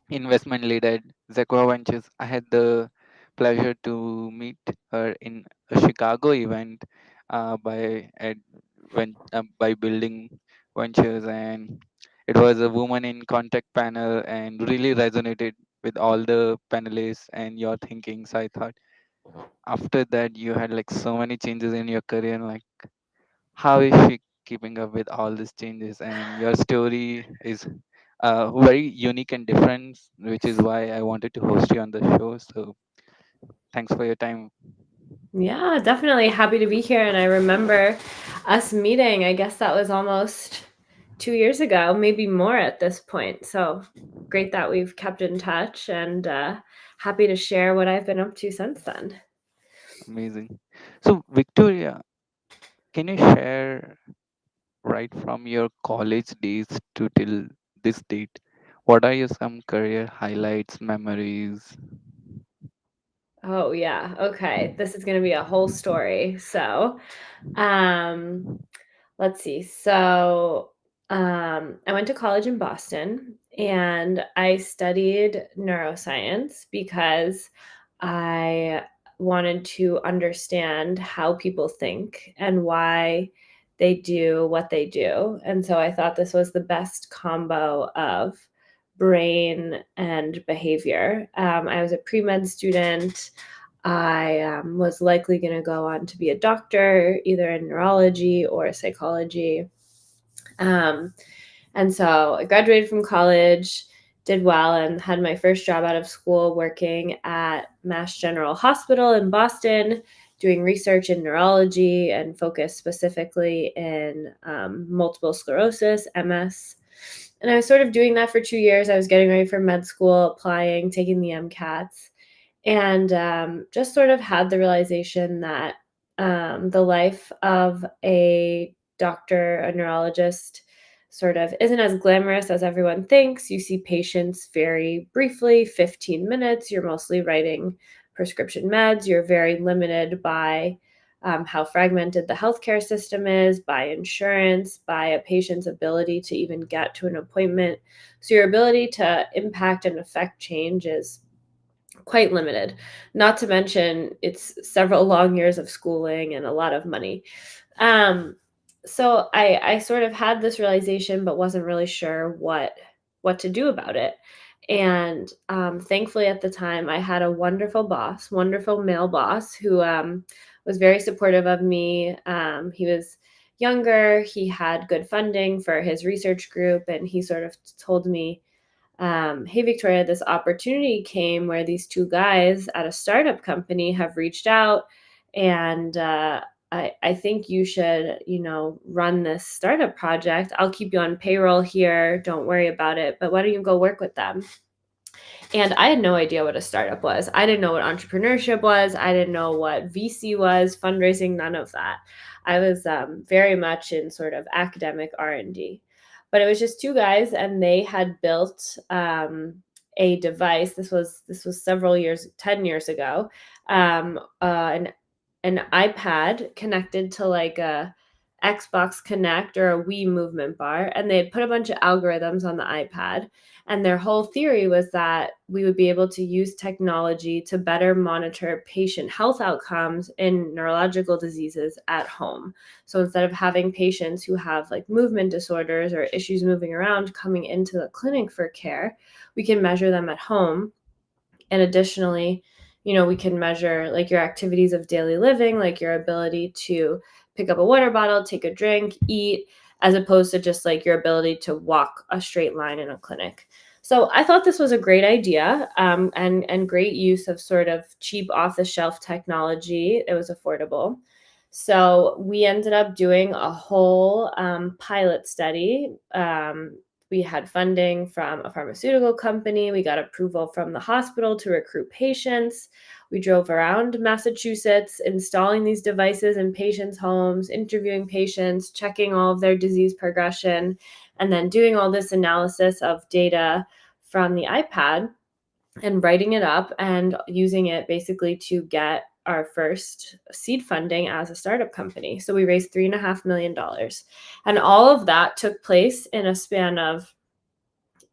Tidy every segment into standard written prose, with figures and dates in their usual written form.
investment lead at Zacua Ventures. I had the pleasure to meet her in a Chicago event by building ventures, and it was a woman in contact panel and really resonated with all the panelists and your thinking. So I thought after that you had like so many changes in your career, like how is she keeping up with all these changes? And your story is very unique and different, which is why I wanted to host you on the show. So thanks for your time. Yeah, definitely happy to be here. And I remember us meeting, I guess that was almost 2 years ago, maybe more at this point. So great that we've kept in touch and happy to share what I've been up to since then. Amazing. So Victoria, can you share right from your college days to till this date? What are your some career highlights, memories? Oh, yeah. Okay. This is going to be a whole story. Um, let's see. I went to college in Boston and I studied neuroscience because I wanted to understand how people think and why they do what they do. And so I thought this was the best combo of brain and behavior. I was a pre med student. I was likely going to go on to be a doctor, either in neurology or psychology. Um, and so I graduated from college, did well, and had my first job out of school working at Mass General Hospital in Boston, doing research in neurology and focused specifically in multiple sclerosis, MS. And I was sort of doing that for 2 years. I was getting ready for med school, applying, taking the MCATs, and just sort of had the realization that the life of a doctor, a neurologist, sort of isn't as glamorous as everyone thinks. You see patients very briefly, 15 minutes. You're mostly writing prescription meds. You're very limited by how fragmented the healthcare system is, by insurance, by a patient's ability to even get to an appointment. So, your ability to impact and affect change is quite limited. Not to mention, it's several long years of schooling and a lot of money. Um, so I sort of had this realization, but wasn't really sure what to do about it. And thankfully, at the time, I had a wonderful boss, wonderful male boss, who was very supportive of me. He was younger, he had good funding for his research group, and he sort of told me, hey, Victoria, this opportunity came where these two guys at a startup company have reached out, and I think you should, run this startup project. I'll keep you on payroll here. Don't worry about it. But why don't you go work with them? And I had no idea what a startup was. I didn't know what entrepreneurship was. I didn't know what VC was, fundraising, none of that. I was very much in sort of academic R&D. But it was just two guys, and they had built a device. This was several years, 10 years ago. An iPad connected to like a Xbox Connect or a Wii movement bar, and they had put a bunch of algorithms on the iPad. And their whole theory was that we would be able to use technology to better monitor patient health outcomes in neurological diseases at home. So instead of having patients who have like movement disorders or issues moving around coming into the clinic for care, we can measure them at home. And additionally, we can measure like your activities of daily living, like your ability to pick up a water bottle, take a drink, eat, as opposed to just like your ability to walk a straight line in a clinic. So I thought this was a great idea, and great use of sort of cheap off the shelf technology. It was affordable. So we ended up doing a whole pilot study. We had funding from a pharmaceutical company. We got approval from the hospital to recruit patients. We drove around Massachusetts installing these devices in patients' homes, interviewing patients, checking all of their disease progression, and then doing all this analysis of data from the iPad and writing it up and using it basically to get our first seed funding as a startup company. So we raised $3.5 million. And all of that took place in a span of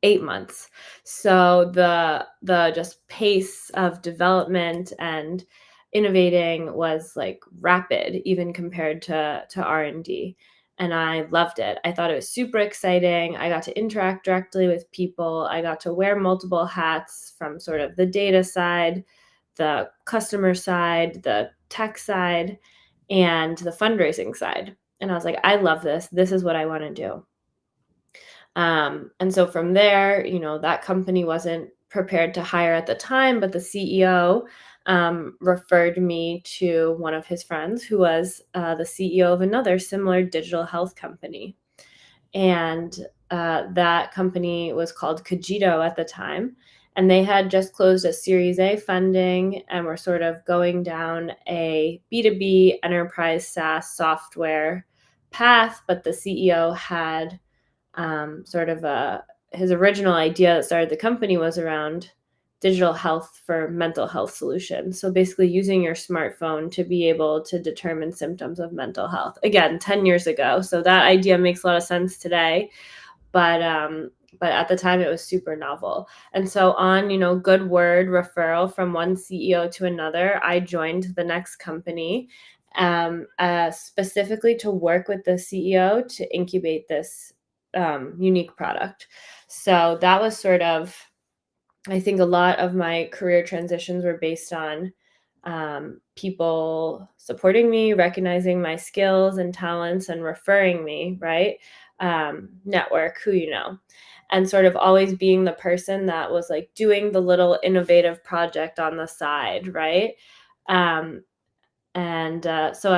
8 months. So the just pace of development and innovating was like rapid, even compared to R&D. And I loved it. I thought it was super exciting. I got to interact directly with people. I got to wear multiple hats, from sort of the data side, the customer side, the tech side, and the fundraising side. And I was like, I love this. This is what I want to do. And so from there, that company wasn't prepared to hire at the time, but the CEO referred me to one of his friends who was the CEO of another similar digital health company. And that company was called Cogito at the time. And they had just closed a Series A funding and were sort of going down a B2B enterprise SaaS software path. But the CEO had sort of his original idea that started the company was around digital health for mental health solutions. So basically using your smartphone to be able to determine symptoms of mental health. Again, 10 years ago. So that idea makes a lot of sense today. But at the time it was super novel. And so on, good word referral from one CEO to another, I joined the next company specifically to work with the CEO to incubate this unique product. So that was sort of, I think a lot of my career transitions were based on people supporting me, recognizing my skills and talents, and referring me, right? Network, who you know. And sort of always being the person that was like doing the little innovative project on the side, right? Um, so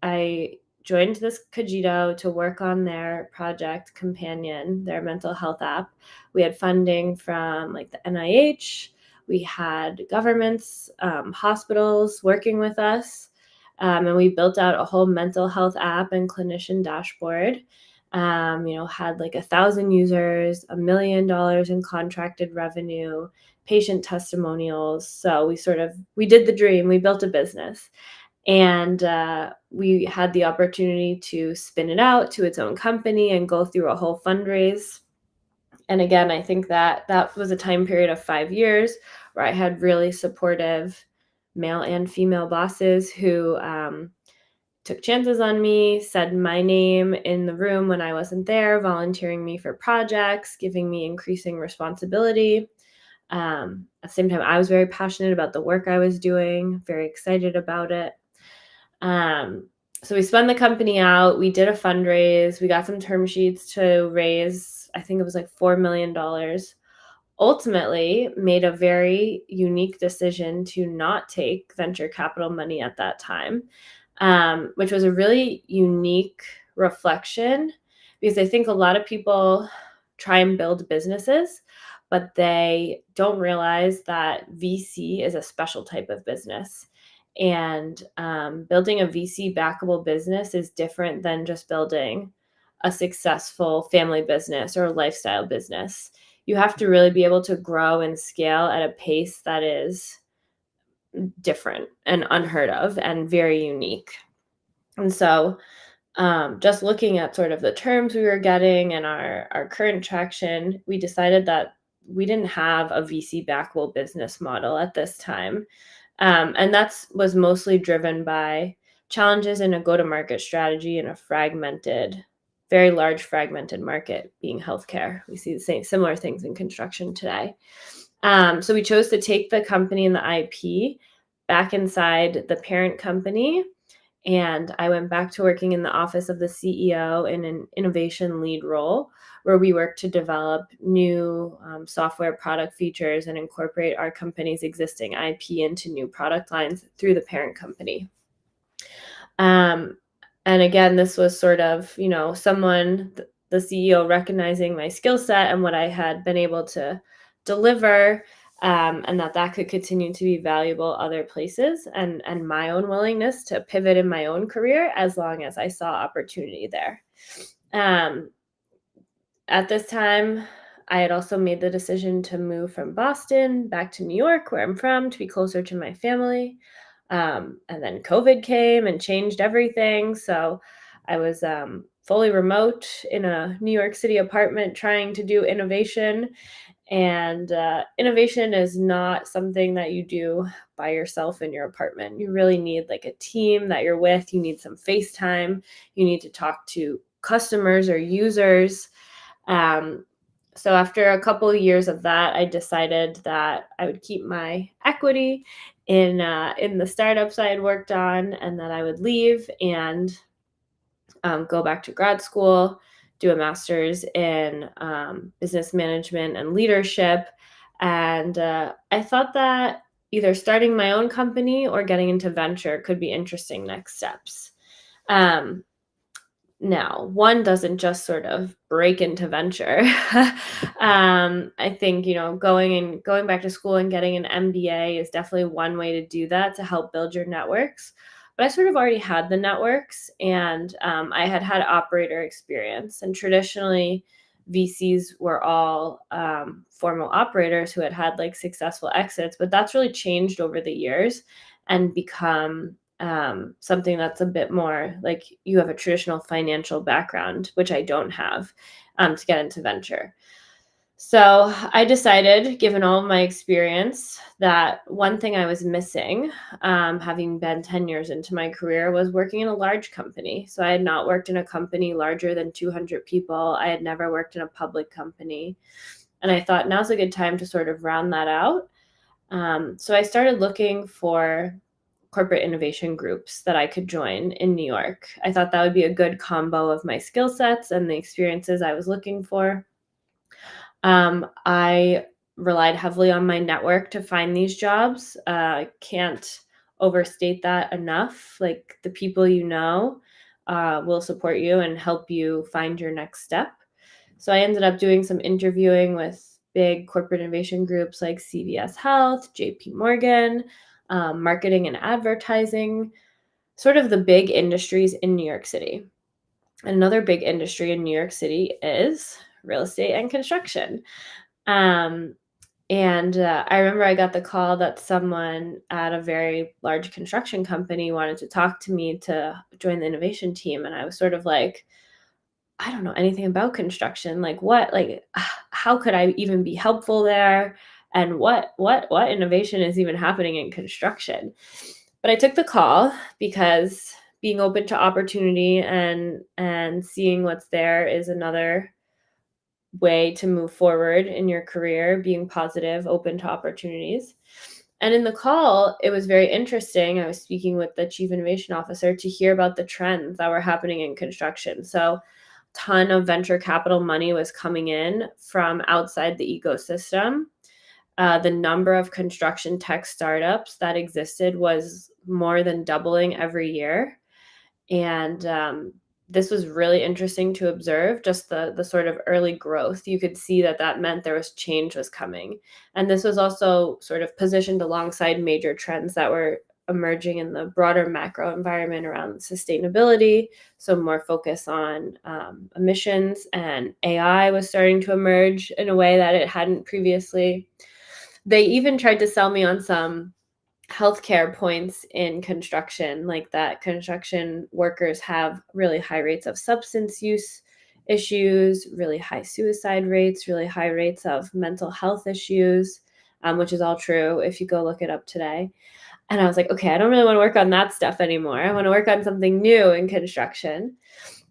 I joined this Cogito to work on their project Companion, their mental health app. We had funding from like the NIH. We had governments, hospitals working with us, and we built out a whole mental health app and clinician dashboard. Had like 1,000 users, $1 million in contracted revenue, patient testimonials. So we did the dream. We built a business. And we had the opportunity to spin it out to its own company and go through a whole fundraise. And again, I think that was a time period of 5 years where I had really supportive male and female bosses who took chances on me, said my name in the room when I wasn't there, volunteering me for projects, giving me increasing responsibility. At the same time, I was very passionate about the work I was doing, very excited about it. So we spun the company out. We did a fundraise. We got some term sheets to raise, I think it was like $4 million. Ultimately, made a very unique decision to not take venture capital money at that time, which was a really unique reflection, because I think a lot of people try and build businesses, but they don't realize that VC is a special type of business. And building a VC backable business is different than just building a successful family business or a lifestyle business. You have to really be able to grow and scale at a pace that is different and unheard of and very unique. And so just looking at sort of the terms we were getting and our current traction, we decided that we didn't have a VC backable business model at this time. And that was mostly driven by challenges in a go-to-market strategy in a very large fragmented market, being healthcare. We see the same similar things in construction today. So we chose to take the company and the IP back inside the parent company. And I went back to working in the office of the CEO in an innovation lead role, where we work to develop new software product features and incorporate our company's existing IP into new product lines through the parent company. And again, this was sort of, the CEO recognizing my skill set and what I had been able to deliver, and that could continue to be valuable other places, and my own willingness to pivot in my own career as long as I saw opportunity there. At this time, I had also made the decision to move from Boston back to New York, where I'm from, to be closer to my family. And then COVID came and changed everything. So I was fully remote in a New York City apartment trying to do innovation. And innovation is not something that you do by yourself in your apartment. You really need like a team that you're with. You need some FaceTime. You need to talk to customers or users. Um, so after a couple of years of that, I decided that I would keep my equity in the startups I had worked on, and that I would leave and go back to grad school, do a master's in business management and leadership. And I thought that either starting my own company or getting into venture could be interesting next steps. Um, Now, one doesn't just sort of break into venture. I think, going back to school and getting an MBA is definitely one way to do that, to help build your networks. But I sort of already had the networks, and I had operator experience. And traditionally, VCs were all formal operators who had like successful exits, but that's really changed over the years and become something that's a bit more like you have a traditional financial background, which I don't have, to get into venture. So I decided, given all of my experience, that one thing I was missing, having been 10 years into my career, was working in a large company. So I had not worked in a company larger than 200 people. I had never worked in a public company. And I thought now's a good time to sort of round that out. So I started looking for corporate innovation groups that I could join in New York. I thought that would be a good combo of my skill sets and the experiences I was looking for. I relied heavily on my network to find these jobs. Can't overstate that enough. Like, the people you know will support you and help you find your next step. So I ended up doing some interviewing with big corporate innovation groups like CVS Health, JP Morgan, marketing and advertising, sort of the big industries in New York City. Another big industry in New York City is real estate and construction. Um, and I remember I got the call that someone at a very large construction company wanted to talk to me to join the innovation team. And I was sort of like, I don't know anything about construction. Like, what, like, how could I even be helpful there? And what innovation is even happening in construction? But I took the call because being open to opportunity and seeing what's there is another way to move forward in your career, being positive, open to opportunities. And in the call, it was very interesting. I was speaking with the chief innovation officer to hear about the trends that were happening in construction. So, ton of venture capital money was coming in from outside the ecosystem. The number of construction tech startups that existed was more than doubling every year. And this was really interesting to observe, just the sort of early growth. You could see that that meant there was change was coming. And this was also sort of positioned alongside major trends that were emerging in the broader macro environment around sustainability. So more focus on emissions, and AI was starting to emerge in a way that it hadn't previously. They even tried to sell me on some healthcare points in construction, like that construction workers have really high rates of substance use issues, really high suicide rates, really high rates of mental health issues, which is all true if you go look it up today. And I was like, okay, I don't really want to work on that stuff anymore. I want to work on something new in construction.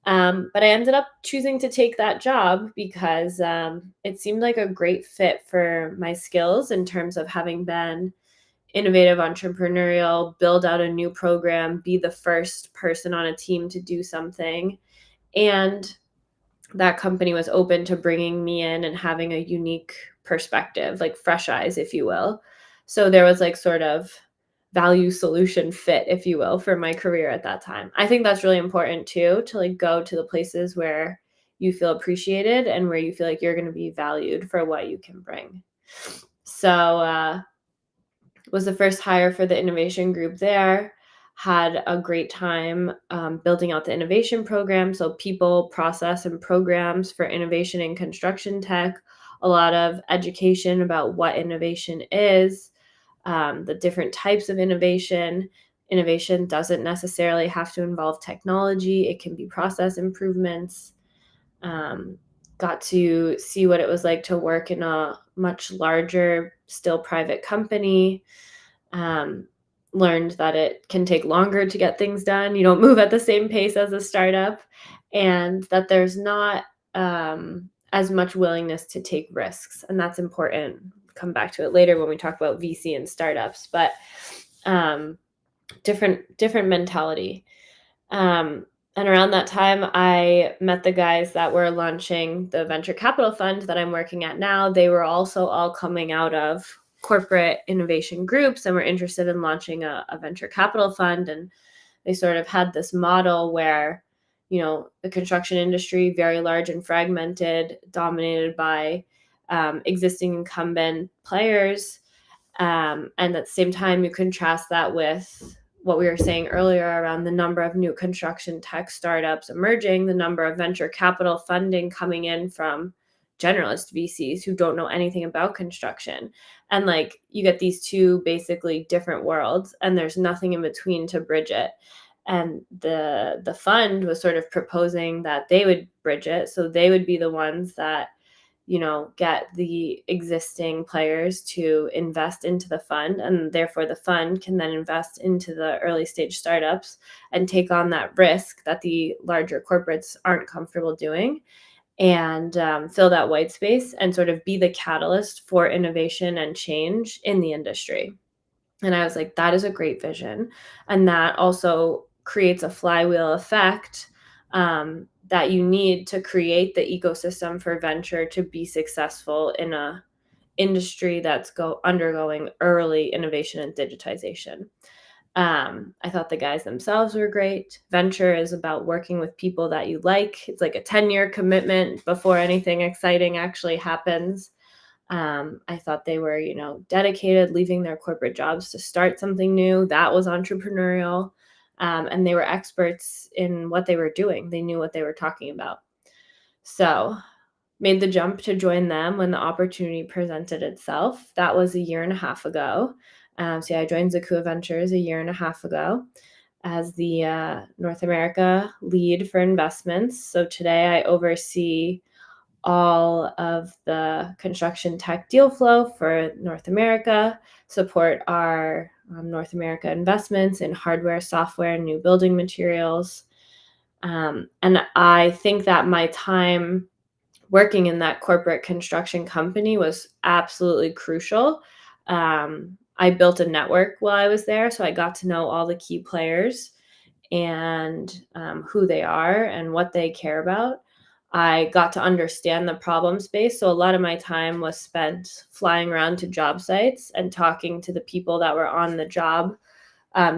But I ended up choosing to take that job because it seemed like a great fit for my skills in terms of having been innovative, entrepreneurial, build out a new program, be the first person on a team to do something. And that company was open to bringing me in and having a unique perspective, like fresh eyes, if you will. So there was like sort of value solution fit, if you will, for my career at that time. I think that's really important too, to like go to the places where you feel appreciated and where you feel like you're going to be valued for what you can bring. So was the first hire for the innovation group there. Had a great time building out the innovation program. So, people, process, and programs for innovation in construction tech. A lot of education about what innovation is, the different types of innovation, innovation doesn't necessarily have to involve technology, it can be process improvements. Um, got to see what it was like to work in a much larger, still private company. Um, learned that it can take longer to get things done. You don't move at the same pace as a startup, and that there's not as much willingness to take risks. And that's important. Come back to it later when we talk about VC and startups, but um, different mentality. Um, and around that time, I met the guys that were launching the venture capital fund that I'm working at now. They were also all coming out of corporate innovation groups and were interested in launching a venture capital fund. And they sort of had this model where, the construction industry, very large and fragmented, dominated by existing incumbent players. And at the same time, you contrast that with what we were saying earlier around the number of new construction tech startups emerging, the number of venture capital funding coming in from generalist VCs who don't know anything about construction. And like you get these two basically different worlds, and there's nothing in between to bridge it. And the fund was sort of proposing that they would bridge it, so they would be the ones that get the existing players to invest into the fund, and therefore the fund can then invest into the early stage startups and take on that risk that the larger corporates aren't comfortable doing, and fill that white space and sort of be the catalyst for innovation and change in the industry. And I was like, that is a great vision. And that also creates a flywheel effect that you need to create the ecosystem for venture to be successful in a industry that's undergoing early innovation and digitization. I thought the guys themselves were great. Venture is about working with people that you like. It's like a 10-year commitment before anything exciting actually happens. I thought they were, dedicated, leaving their corporate jobs to start something new that was entrepreneurial. And they were experts in what they were doing. They knew what they were talking about. So, made the jump to join them when the opportunity presented itself. That was a year and a half ago. So, yeah, I joined Zacua Ventures a year and a half ago as the North America lead for investments. So, today I oversee all of the construction tech deal flow for North America, support our North America investments in hardware, software, new building materials. And I think that my time working in that corporate construction company was absolutely crucial. I built a network while I was there, so I got to know all the key players and who they are and what they care about. I got to understand the problem space. So a lot of my time was spent flying around to job sites and talking to the people that were on the job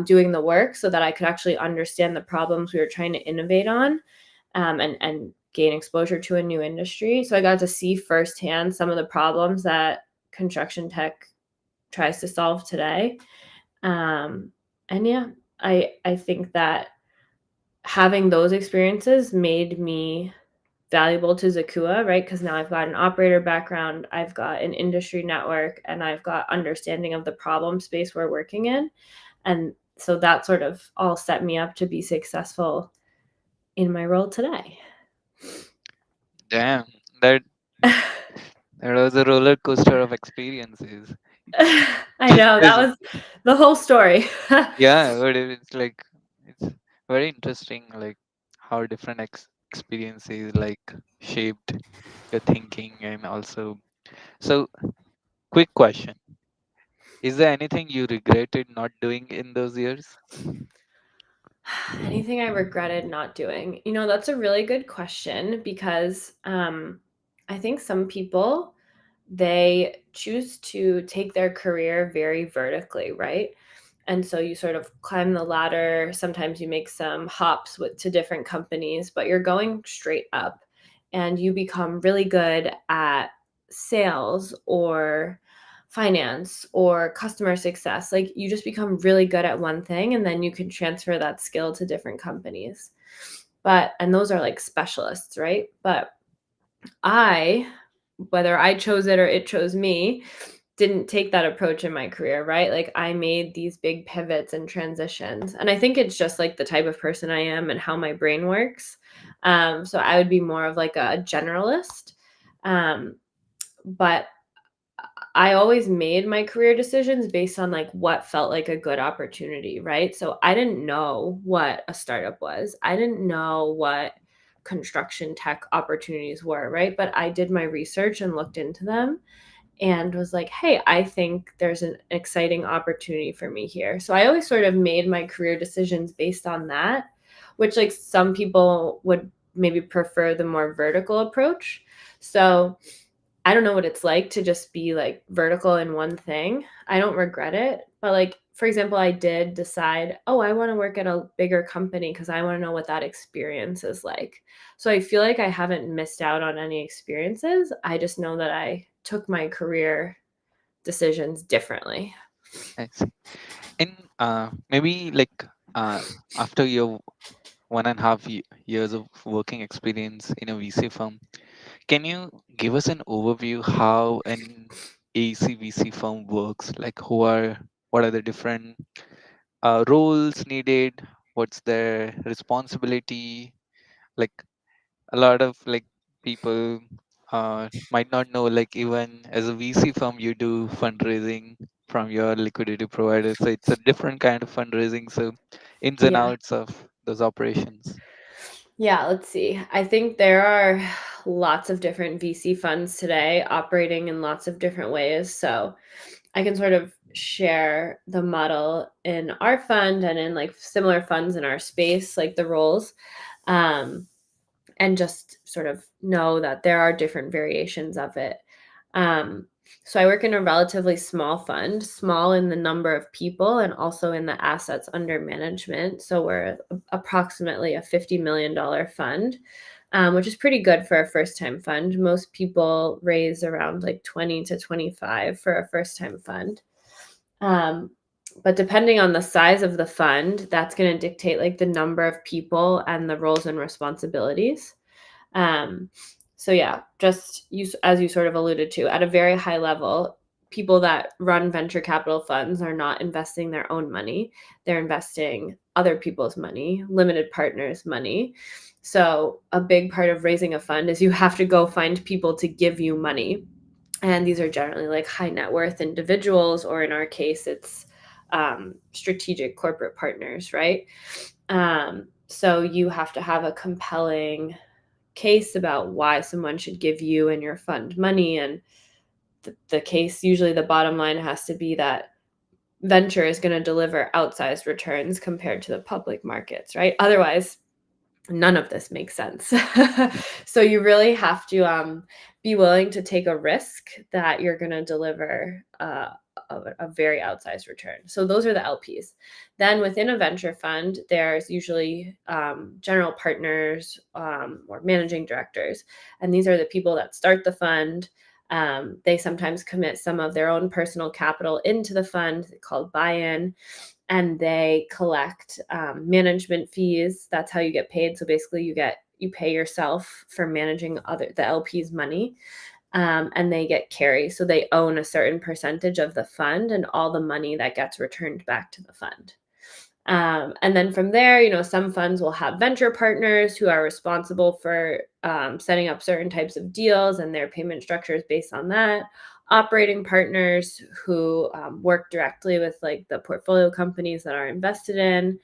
doing the work so that I could actually understand the problems we were trying to innovate on and gain exposure to a new industry. So I got to see firsthand some of the problems that construction tech tries to solve today. And yeah, I think that having those experiences made me valuable to Zacua, right? Because now I've got an operator background, I've got an industry network, and I've got understanding of the problem space we're working in. And so that sort of all set me up to be successful in my role today. Damn, that that was a roller coaster of experiences. I know, that Because was the whole story. yeah, but it's like it's very interesting, like how different experiences like shaped your thinking and also. So, quick question: is there anything you regretted not doing in those years? Anything I regretted not doing? That's a really good question because I think some people they choose to take their career very vertically, right? And so you sort of climb the ladder. Sometimes you make some hops to different companies, but you're going straight up and you become really good at sales or finance or customer success. Like you just become really good at one thing and then you can transfer that skill to different companies. And those are like specialists, right? But I, whether I chose it or it chose me, didn't take that approach in my career, right? Like I made these big pivots and transitions. And I think it's just like the type of person I am and how my brain works. So I would be more of like a generalist. Um, but I always made my career decisions based on like what felt like a good opportunity, right? So I didn't know what a startup was. I didn't know what construction tech opportunities were, right? But I did my research and looked into them and was like, hey, I think there's an exciting opportunity for me here. So I always sort of made my career decisions based on that, which like some people would maybe prefer the more vertical approach. So I don't know what it's like to just be like vertical in one thing. I don't regret it. But like, for example, I did decide, oh, I want to work at a bigger company because I want to know what that experience is like. So I feel like I haven't missed out on any experiences. I just know that I took my career decisions differently. I see. And maybe like uh, after your 1.5 years of working experience in a VC firm, can you give us an overview how an AEC VC firm works? Like what are the different roles needed? What's their responsibility? Like a lot of like people might not know, like even as a VC firm you do fundraising from your liquidity provider, so it's a different kind of fundraising, so ins and Yeah. outs of those operations. Yeah, let's see. I think there are lots of different VC funds today operating in lots of different ways. So I can sort of share the model in our fund and in like similar funds in our space, like the roles, um, and just sort of know that there are different variations of it. Um, so I work in a relatively small fund, small in the number of people and also in the assets under management. So we're approximately a $50 million fund, which is pretty good for a first time fund. Most people raise around like 20 to 25 for a first time fund. Um, but depending on the size of the fund, that's going to dictate like the number of people and the roles and responsibilities. Um, so yeah, just you as you sort of alluded to, at a very high level, people that run venture capital funds are not investing their own money. They're investing other people's money, limited partners' money. So a big part of raising a fund is you have to go find people to give you money. And these are generally like high net worth individuals, or in our case, it's strategic corporate partners, right? So you have to have a compelling case about why someone should give you and your fund money. And the case, usually the bottom line has to be that venture is going to deliver outsized returns compared to the public markets, right? Otherwise, none of this makes sense. So you really have to be willing to take a risk that you're going to deliver a very outsized return. So those are the LPs. Then within a venture fund, there's usually general partners or managing directors. And these are the people that start the fund. They sometimes commit some of their own personal capital into the fund called buy-in, and they collect management fees. That's how you get paid. So basically, you pay yourself for managing the LP's money, and they get carry. So they own a certain percentage of the fund and all the money that gets returned back to the fund. And then from there, some funds will have venture partners who are responsible for setting up certain types of deals and their payment structures based on that. Operating partners who work directly with like the portfolio companies that are invested in.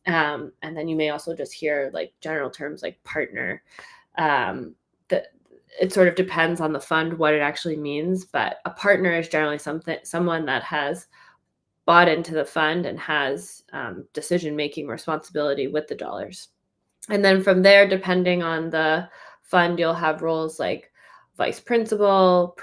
And then you may also just hear like general terms like partner. That it sort of depends on the fund what it actually means, but a partner is generally someone that has bought into the fund and has decision-making responsibility with the dollars. And then from there, depending on the fund, you'll have roles like vice principal,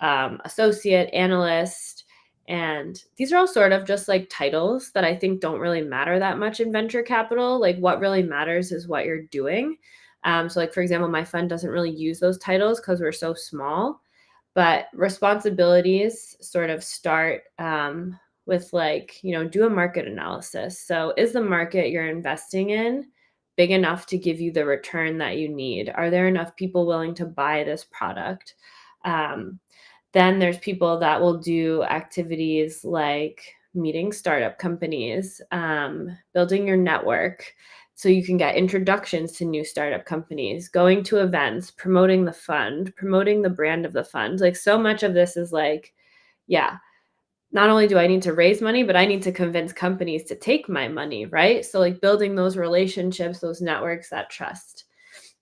associate, analyst. And these are all sort of just like titles that I think don't really matter that much in venture capital. Like what really matters is what you're doing. So like, for example, my fund doesn't really use those titles because we're so small, but responsibilities sort of start with like, do a market analysis. So is the market you're investing in big enough to give you the return that you need? Are there enough people willing to buy this product? Um, Then there's people that will do activities like meeting startup companies, building your network so you can get introductions to new startup companies, going to events, promoting the fund, promoting the brand of the fund. Like, so much of this is like, yeah, not only do I need to raise money, but I need to convince companies to take my money, right? So, like, building those relationships, those networks, that trust.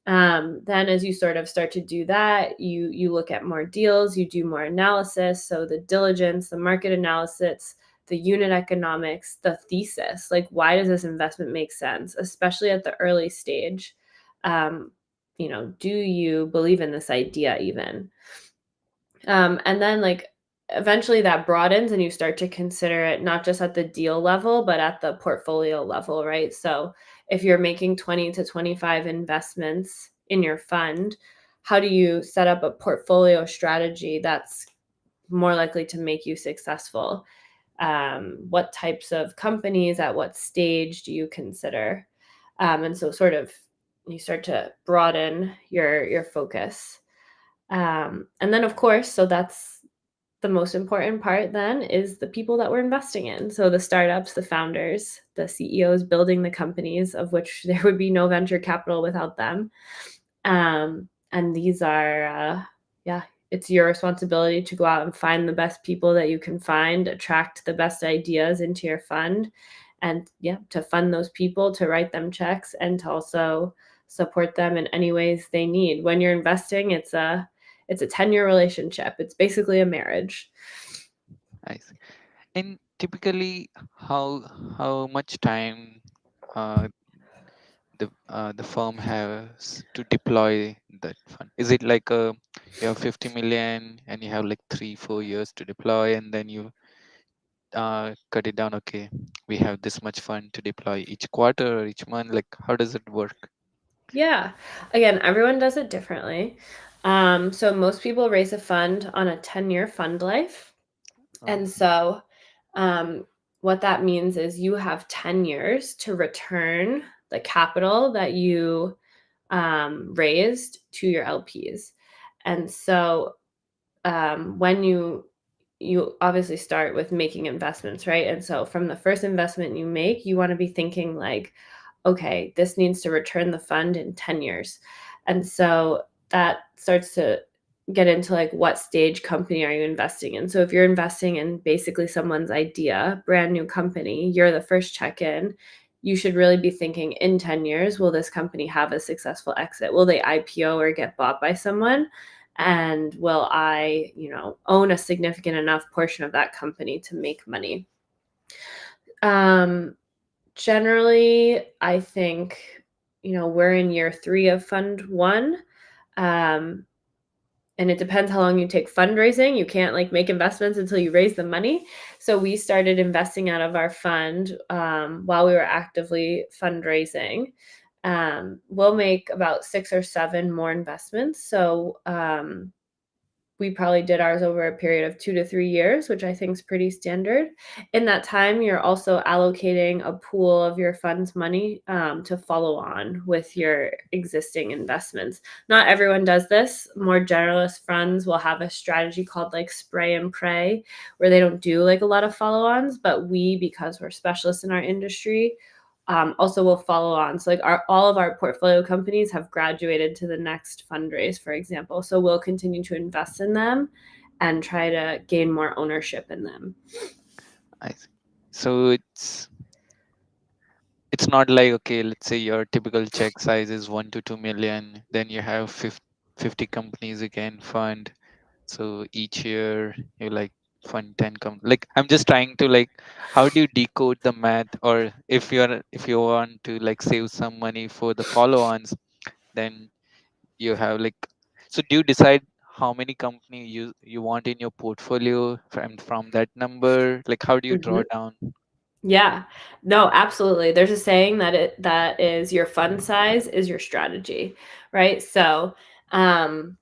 Then as you sort of start to do that, you look at more deals, you do more analysis. So the diligence, the market analysis, the unit economics, the thesis, like, why does this investment make sense, especially at the early stage? Um, do you believe in this idea even? And then, like, eventually that broadens and you start to consider it not just at the deal level, but at the portfolio level, right? So if you're making 20 to 25 investments in your fund, how do you set up a portfolio strategy that's more likely to make you successful? What types of companies at what stage do you consider? And so sort of you start to broaden your focus. And then, of course, so that's the most important part then, is the people that we're investing in. So the startups, the founders, the CEOs building the companies, of which there would be no venture capital without them. And these are, yeah, it's your responsibility to go out and find the best people that you can find, attract the best ideas into your fund, and yeah, to fund those people, to write them checks, and to also support them in any ways they need. When you're investing, it's a 10-year relationship. It's basically a marriage. I see. And typically, how much time uh, the firm has to deploy that fund? Is it like you have 50 million and you have like 3-4 years to deploy, and then you cut it down? Okay, we have this much fund to deploy each quarter or each month. Like, how does it work? Yeah. Again, everyone does it differently. So most people raise a fund on a 10-year fund life. Oh, And so um, what that means is you have 10 years to return the capital that you raised to your LPs. And so when you obviously start with making investments, right? And so from the first investment you make, you want to be thinking like, okay, this needs to return the fund in 10 years. And so that starts to get into like, what stage company are you investing in? So if you're investing in basically someone's idea, brand new company, you're the first check in, you should really be thinking, in 10 years, will this company have a successful exit? Will they IPO or get bought by someone? And will I, own a significant enough portion of that company to make money? Um, Generally, I think, we're in year 3 of fund 1. Um, and it depends how long you take fundraising. You can't like make investments until you raise the money. So we started investing out of our fund while we were actively fundraising. We'll make about 6 or 7 more investments. So we probably did ours over a period of 2 to 3 years, which I think is pretty standard. In that time, you're also allocating a pool of your fund's money to follow on with your existing investments. Not everyone does this. More generalist funds will have a strategy called like spray and pray, where they don't do like a lot of follow-ons, but we, because we're specialists in our industry, also will follow on. So like all of our portfolio companies have graduated to the next fundraise, for example. So we'll continue to invest in them and try to gain more ownership in them. I see. So it's not like, okay, let's say your typical check size is 1 to 2 million, then you have 50 companies you can fund. So each year you like fund 10 like, I'm just trying to like, how do you decode the math? Or if you want to like save some money for the follow-ons, then you have like, so do you decide how many company you want in your portfolio from that number? Like, how do you draw Mhm. down? Yeah, no, absolutely. There's a saying that is, your fund size is your strategy, right? So, um,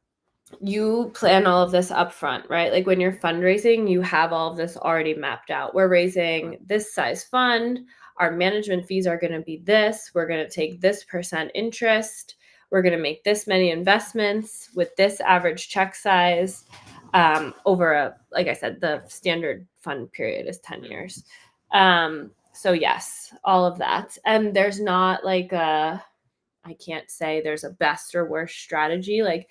you plan all of this up front, right? Like when you're fundraising, you have all of this already mapped out. We're raising this size fund. Our management fees are going to be this. We're going to take this percent interest. We're going to make this many investments with this average check size. over like I said, the standard fund period is 10 years. So yes, all of that. And there's not like I can't say there's a best or worst strategy. Like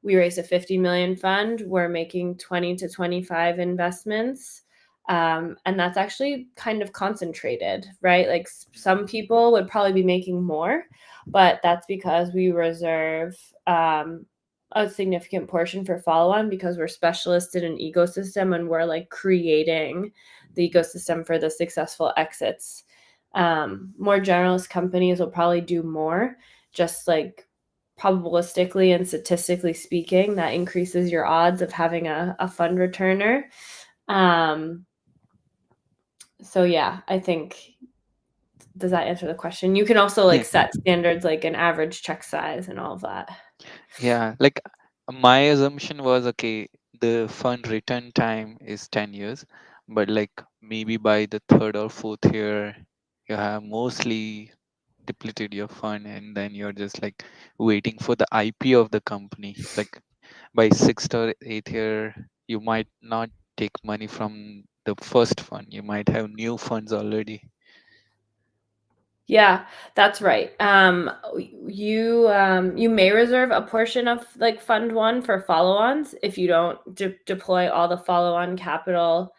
we raised a 50 million fund, we're making 20 to 25 investments. And that's actually kind of concentrated, right? Like some people would probably be making more, but that's because we reserve a significant portion for follow on because we're specialists in an ecosystem and we're like creating the ecosystem for the successful exits. More generalist companies will probably do more, just like probabilistically and statistically speaking, that increases your odds of having a fund returner. Um, so yeah, I think, does that answer the question? You can also like Yeah. set standards like an average check size and all of that. Yeah, like my assumption was okay, the fund return time is 10 years, but like maybe by the third or fourth year, you have mostly depleted your fund and then you're just like waiting for the IP of the company. Like by sixth or eighth year, you might not take money from the first fund, you might have new funds already. Yeah, that's right. You may reserve a portion of like fund one for follow-ons if you don't deploy all the follow-on capital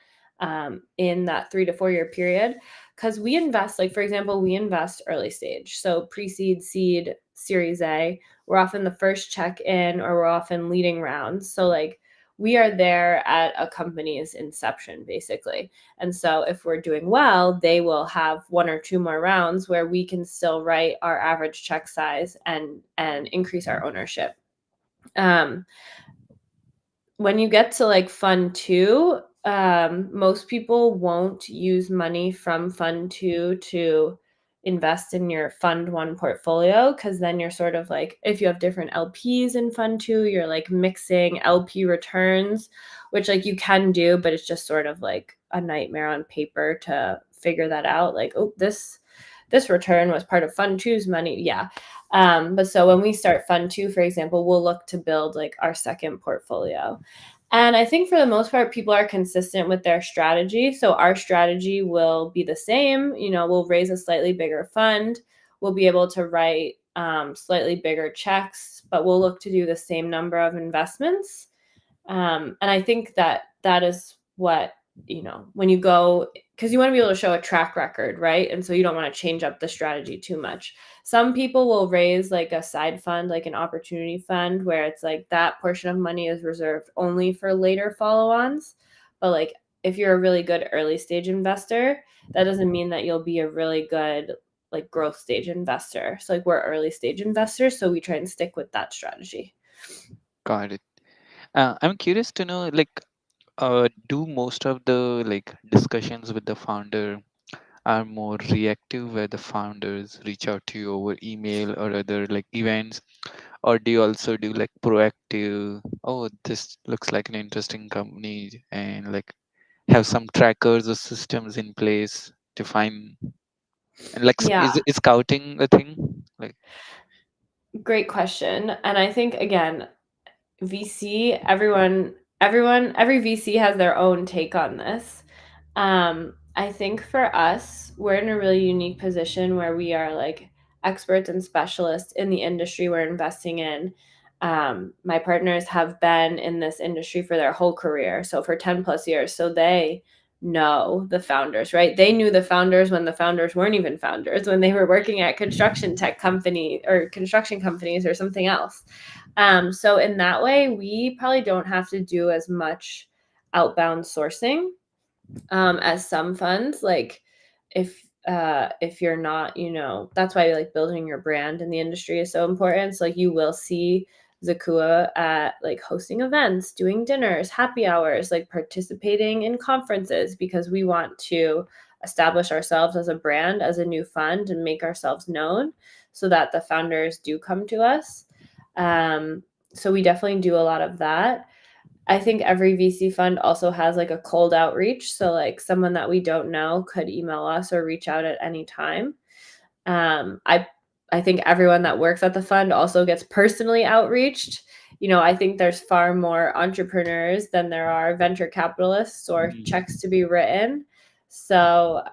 in that 3 to 4 year period. Because we invest, like for example, we invest early stage, so pre-seed, seed, Series A. We're often the first check in, or we're often leading rounds. So like we are there at a company's inception, basically. And so if we're doing well, they will have one or two more rounds where we can still write our average check size and increase our ownership. Um, when you get to like fund two, most people won't use money from fund two to invest in your fund one portfolio, because then you're sort of like, if you have different LPs in fund two, you're like mixing LP returns, which like you can do, but it's just sort of like a nightmare on paper to figure that out. Like, oh, this return was part of fund two's money. Yeah. But so when we start fund two, for example, we'll look to build like our second portfolio. And I think for the most part, people are consistent with their strategy. So our strategy will be the same. You know, we'll raise a slightly bigger fund. We'll be able to write slightly bigger checks, but we'll look to do the same number of investments. And I think that that is what, you know, when you go, because you want to be able to show a track record, right? And so you don't want to change up the strategy too much. Some people will raise like a side fund, like an opportunity fund, where it's like that portion of money is reserved only for later follow ons. But like if you're a really good early stage investor, that doesn't mean that you'll be a really good like growth stage investor. So like we're early stage investors, so we try and stick with that strategy. Got it. I'm curious to know, like, do most of the like discussions with the founder are more reactive, where the founders reach out to you over email or other like events, or do you also do like proactive? Oh, this looks like an interesting company, and like have some trackers or systems in place to find, and like Yeah, is scouting a thing? Like, great question. And I think again, VC, every VC has their own take on this. I think for us, we're in a really unique position where we are like experts and specialists in the industry we're investing in. My partners have been in this industry for their whole career, so for 10 plus years. So they know the founders, right? They knew the founders when the founders weren't even founders, when they were working at construction tech company or construction companies or something else. So in that way, we probably don't have to do as much outbound sourcing as some funds. Like if you're not, you know, that's why like building your brand in the industry is so important. So like you will see Zacua at like hosting events, doing dinners, happy hours, like participating in conferences, because we want to establish ourselves as a brand, as a new fund, and make ourselves known so that the founders do come to us. Um, so we definitely do a lot of that. I think every VC fund also has like a cold outreach. So like someone that we don't know could email us or reach out at any time. Um, I I think everyone that works at the fund also gets personally outreached I think there's far more entrepreneurs than there are venture capitalists or checks to be written. So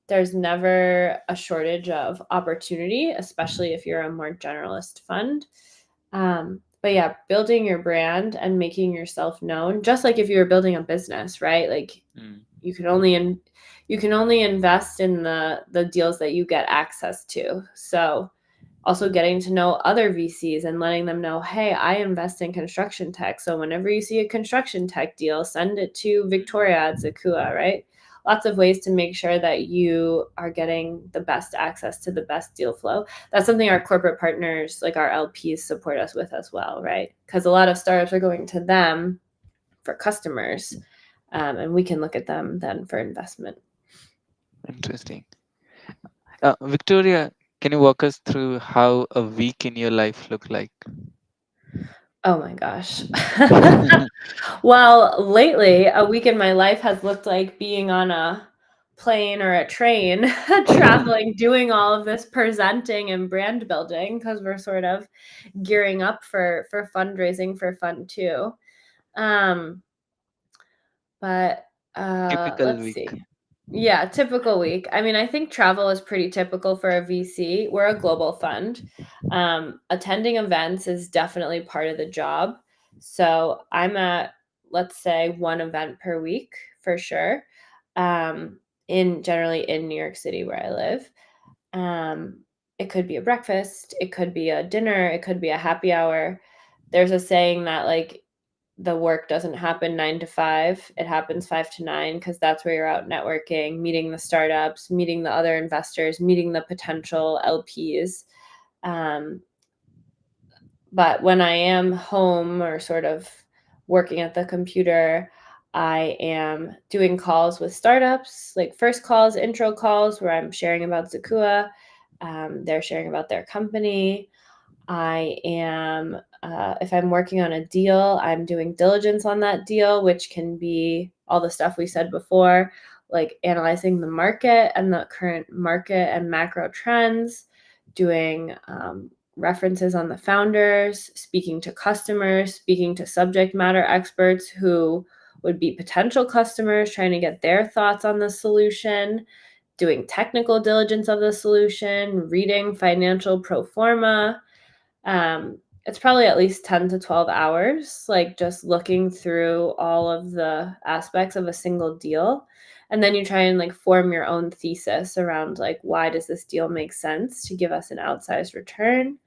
there's never a shortage of opportunity, especially if you're a more generalist fund. But yeah, building your brand and making yourself known, just like if you were building a business, right? Like Mm. you can only you can only invest in the deals that you get access to. So also getting to know other VCs and letting them know, hey, I invest in construction tech. So whenever you see a construction tech deal, send it to Victoria at Zacua, right? Lots of ways to make sure that you are getting the best access to the best deal flow. That's something our corporate partners, like our LPs, support us with as well, right? Because a lot of startups are going to them for customers, and we can look at them then for investment. Interesting. Victoria, can you walk us through how a week in your life look like? Oh my gosh. Well, lately, a week in my life has looked like being on a plane or a train, traveling, doing all of this presenting and brand building because we're sort of gearing up for fundraising for Fund 2. Um, but Typical let's week. see. Yeah, typical week. I mean, I think travel is pretty typical for a VC. We're a global fund. Attending events is definitely part of the job. So I'm at, let's say, one event per week for sure. In generally in New York City where I live. Um, it could be a breakfast, it could be a dinner, it could be a happy hour. There's a saying that like the work doesn't happen 9 to 5, it happens 5 to 9 because that's where you're out networking, meeting the startups, meeting the other investors, meeting the potential LPs. Um, but when I am home or sort of working at the computer, I am doing calls with startups, like first calls, intro calls, where I'm sharing about Zacua. They're sharing about their company. I am, if I'm working on a deal, I'm doing diligence on that deal, which can be all the stuff we said before, like analyzing the market and the current market and macro trends, doing references on the founders, speaking to customers, speaking to subject matter experts who would be potential customers, trying to get their thoughts on the solution, doing technical diligence of the solution, reading financial pro forma. It's probably at least 10 to 12 hours, like just looking through all of the aspects of a single deal. And then you try and like form your own thesis around like, why does this deal make sense to give us an outsized return?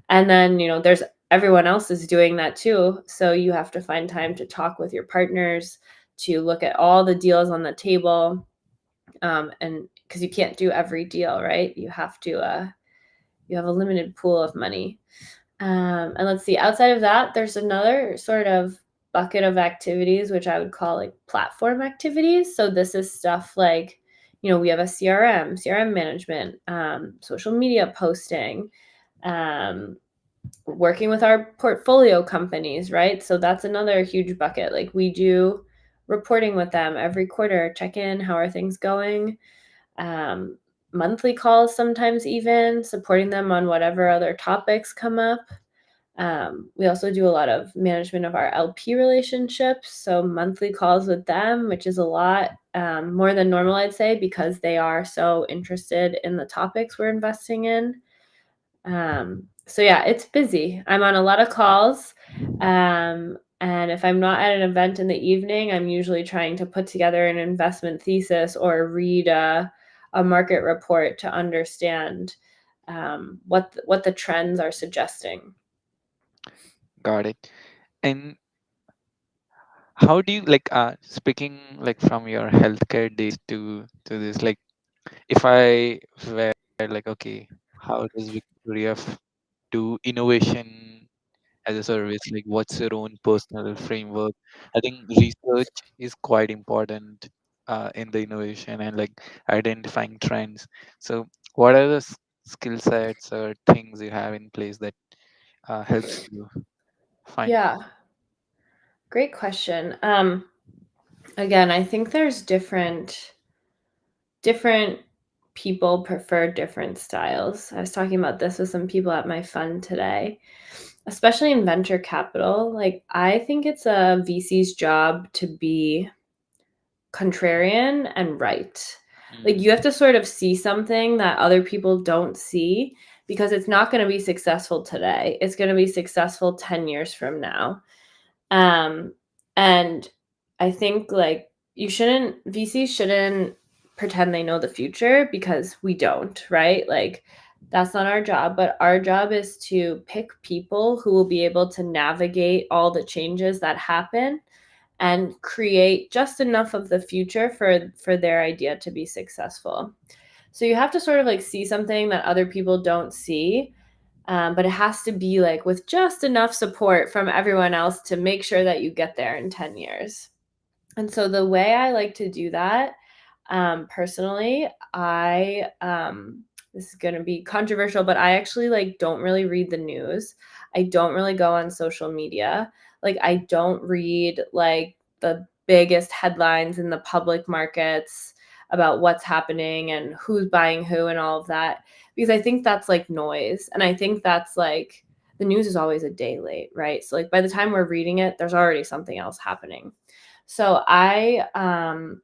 And then, there's everyone else is doing that too. So you have to find time to talk with your partners, to look at all the deals on the table. And because you can't do every deal, right? You have a limited pool of money. And let's see, outside of that, there's another sort of bucket of activities, which I would call like platform activities. So this is stuff like, we have a CRM management, social media posting, um, working with our portfolio companies, right? So that's another huge bucket. Like we do reporting with them every quarter, check in, how are things going? Um, Monthly calls, sometimes even supporting them on whatever other topics come up. We also do a lot of management of our LP relationships, so monthly calls with them, which is a lot more than normal, I'd say, because they are so interested in the topics we're investing in. So yeah, it's busy. I'm on a lot of calls. And if I'm not at an event in the evening, I'm usually trying to put together an investment thesis or read a market report to understand what the trends are suggesting. Got it. And how do you like speaking like from your healthcare days to this, like if I were like, okay, how does Victoria do innovation as a service? Like, what's your own personal framework? I think research is quite important in the innovation and like identifying trends. So, what are the skill sets or things you have in place that helps you find? Yeah, great question. Again, I think there's different people prefer different styles. I was talking about this with some people at my fund today. especially in venture capital, like I think it's a VC's job to be contrarian and right. Like Mm, you have to sort of see something that other people don't see because it's not going to be successful today. It's going to be successful 10 years from now. Um and I think like you shouldn't VCs shouldn't pretend they know the future because we don't, right? Like that's not our job, but our job is to pick people who will be able to navigate all the changes that happen and create just enough of the future for their idea to be successful. So you have to sort of like see something that other people don't see, but it has to be like with just enough support from everyone else to make sure that you get there in 10 years. And so the way I like to do that, personally, this is going to be controversial, but I actually like don't really read the news. I don't really go on social media. Like I don't read like the biggest headlines in the public markets about what's happening and who's buying who and all of that because I think that's like noise and I think that's like the news is always a day late, right? So like by the time we're reading it, there's already something else happening. So I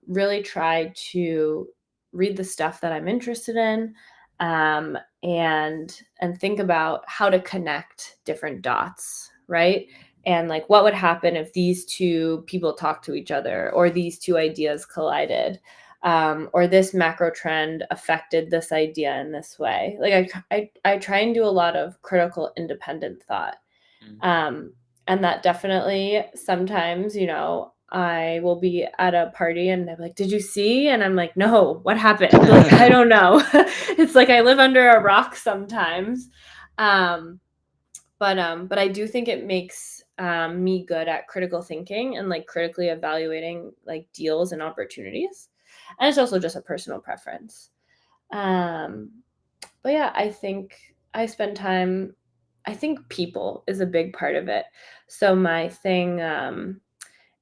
really try to read the stuff that I'm interested in, um, and think about how to connect different dots, right? And like what would happen if these two people talk to each other, or these two ideas collided, or this macro trend affected this idea in this way. Like I try and do a lot of critical independent thought. mm. Um, and that definitely sometimes, you know, I will be at a party and they're like, "Did you see?" And I'm like, "No, what happened?" Like, I don't know. It's like I live under a rock sometimes. Um, but I do think it makes me good at critical thinking and like critically evaluating like deals and opportunities. And it's also just a personal preference. Um, but yeah, I think I spend time I think people is a big part of it. So my thing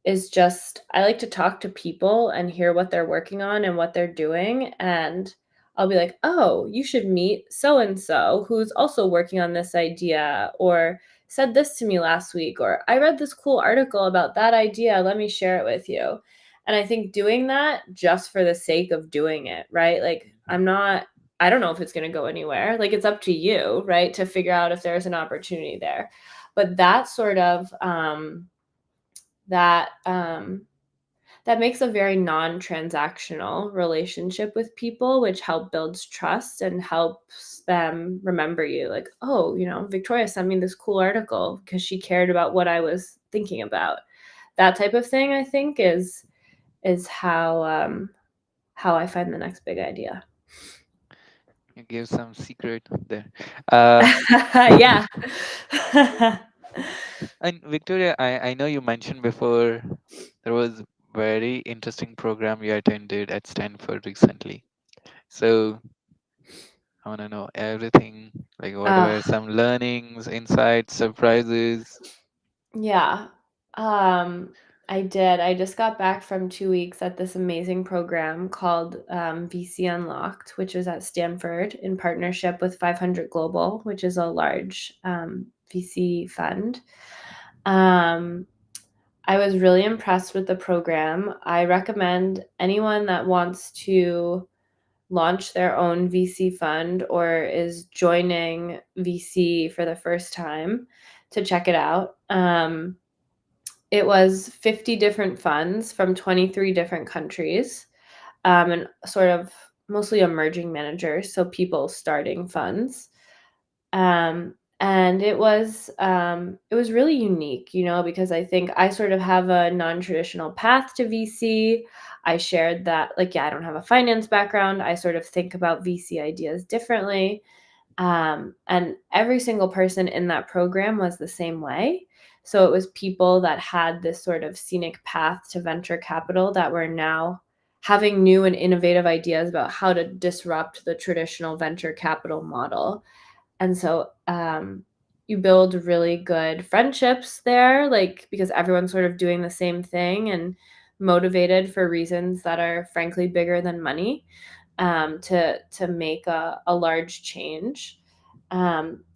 is just I like to talk to people and hear what they're working on and what they're doing and I'll be like, "Oh, you should meet so and so who's also working on this idea or said this to me last week or I read this cool article about that idea. Let me share it with you." And I think doing that just for the sake of doing it, right? Like I don't know if it's going to go anywhere. Like it's up to you, right, to figure out if there's an opportunity there. But that sort of that that makes a very non-transactional relationship with people, which help builds trust and helps them remember you. Like, oh, you know, Victoria sent me this cool article because she cared about what I was thinking about. That type of thing, I think, is how I find the next big idea. You gave some secret there. Uh, Yeah. and Victoria, I know you mentioned before there was very interesting program you attended at Stanford recently. So I want to know everything. Like, what uh, were some learnings, insights, surprises? Yeah. Um, I did. I just got back from 2 weeks at this amazing program called VC Unlocked, which was at Stanford in partnership with 500 Global, which is a large VC fund. Um, I was really impressed with the program. I recommend anyone that wants to launch their own VC fund or is joining VC for the first time to check it out. It was 50 different funds from 23 different countries, and sort of mostly emerging managers, so people starting funds. And it was really unique, you know, because I think I sort of have a non-traditional path to VC. I shared that, like, yeah, I don't have a finance background. I sort of think about VC ideas differently. And every single person in that program was the same way. So it was people that had this sort of scenic path to venture capital that were now having new and innovative ideas about how to disrupt the traditional venture capital model. And so you build really good friendships there, like because everyone's sort of doing the same thing and motivated for reasons that are frankly bigger than money, to make a large change.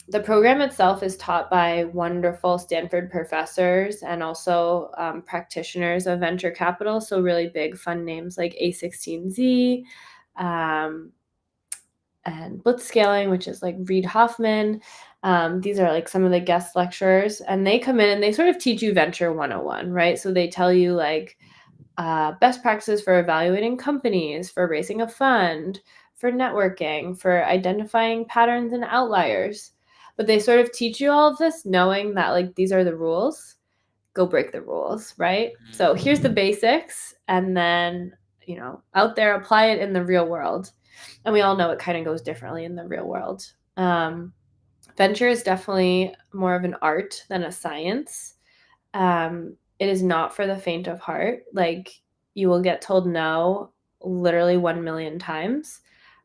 The program itself is taught by wonderful Stanford professors and also practitioners of venture capital. So, really big fund names like A16Z um, and Blitzscaling, which is like Reid Hoffman. These are like some of the guest lecturers, and they come in and they sort of teach you Venture 101, right? So, they tell you like best practices for evaluating companies, for raising a fund, for networking, for identifying patterns and outliers. But they sort of teach you all of this knowing that like these are the rules. Go break the rules, right? So here's the Mhm. basics, and then, out there, apply it in the real world. And we all know it kind of goes differently in the real world. Venture is definitely more of an art than a science. It is not for the faint of heart. Like, you will get told no literally 1 million times.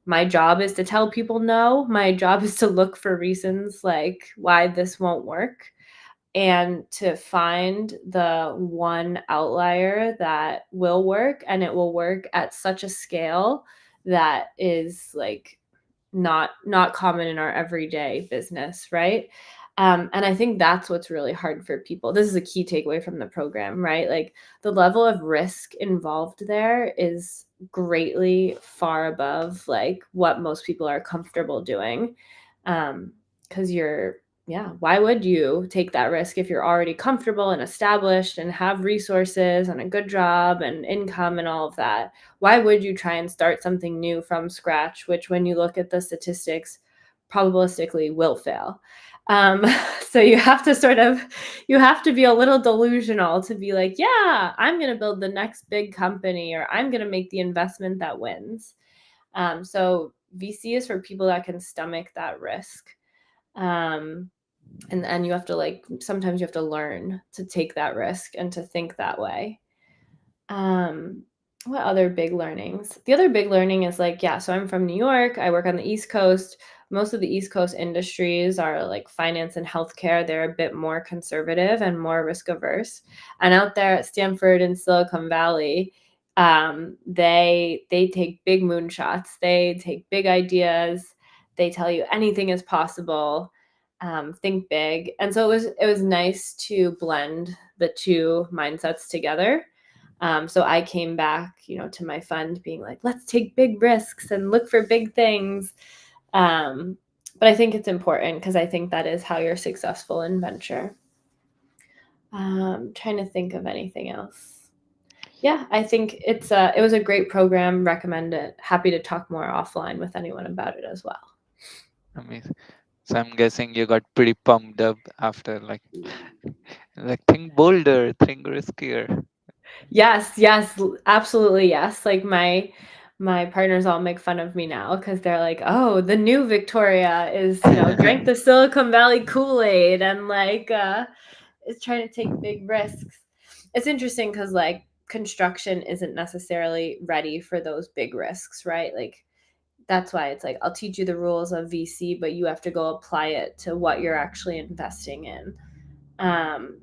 My job is to tell people no. My job is to look for reasons like why this won't work and to find the one outlier that will work, and it will work at such a scale that is like not common in our everyday business, right? And I think that's what's really hard for people. This is a key takeaway from the program, right? Like, the level of risk involved there is greatly far above like what most people are comfortable doing. Because yeah, why would you take that risk if you're already comfortable and established and have resources and a good job and income and all of that? Why would you try and start something new from scratch, which, when you look at the statistics, probabilistically will fail? Um, so you have to be a little delusional to be like, yeah, I'm going to build the next big company, or I'm going to make the investment that wins. So VC is for people that can stomach that risk. Um, and you have to, like, sometimes you have to learn to take that risk and to think that way. um what other big learnings? The other big learning is like, yeah, so I'm from New York, I work on the East Coast. Most of the East Coast industries are like finance and healthcare. They're a bit more conservative and more risk averse. And out there at Stanford and Silicon Valley, they take big moonshots, they take big ideas, they tell you anything is possible. Think big. And so it was nice to blend the two mindsets together. So I came back, to my fund being like, let's take big risks and look for big things. Um, but I think it's important because I think that is how you're successful in venture. Trying to think of anything else. Yeah, I think it was a great program. Recommend it. Happy to talk more offline with anyone about it as well. Amazing. So I'm guessing you got pretty pumped up after like think bolder, think riskier. Yes, yes, absolutely yes. Like, my partners all make fun of me now because they're like, "Oh, the new Victoria is, drank the Silicon Valley Kool-Aid and like is trying to take big risks." It's interesting because like construction isn't necessarily ready for those big risks, right? Like, that's why it's like, I'll teach you the rules of VC, but you have to go apply it to what you're actually investing in. Um,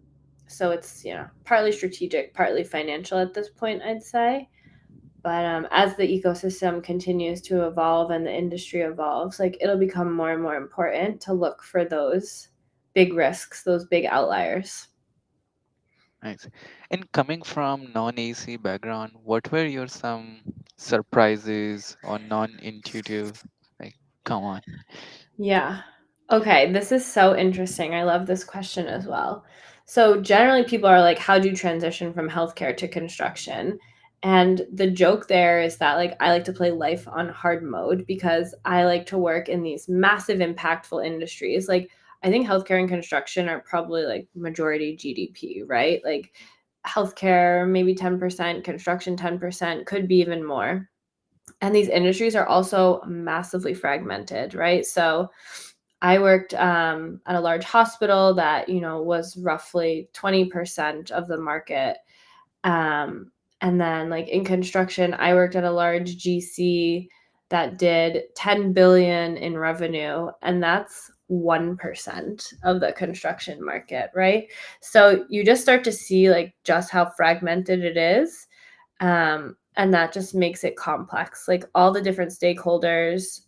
so it's, partly strategic, partly financial at this point, I'd say. But as the ecosystem continues to evolve and the industry evolves, like, it'll become more and more important to look for those big risks, those big outliers. Nice. And coming from non-AC background, what were your some surprises or non-intuitive? Like, come on. Yeah. Okay, this is so interesting. I love this question as well. So, generally, people are like, how do you transition from healthcare to construction? And the joke there is that, like, I like to play life on hard mode because I like to work in these massive, impactful industries. Like, I think healthcare and construction are probably like majority GDP, right? Like, healthcare, maybe 10%, construction, 10%, could be even more. And these industries are also massively fragmented, right? So, I worked at a large hospital that, was roughly 20% of the market. Um, and then, like, in construction, I worked at a large GC that did 10 billion in revenue, and that's 1% of the construction market, right? So you just start to see like just how fragmented it is. And that just makes it complex. Like all the different stakeholders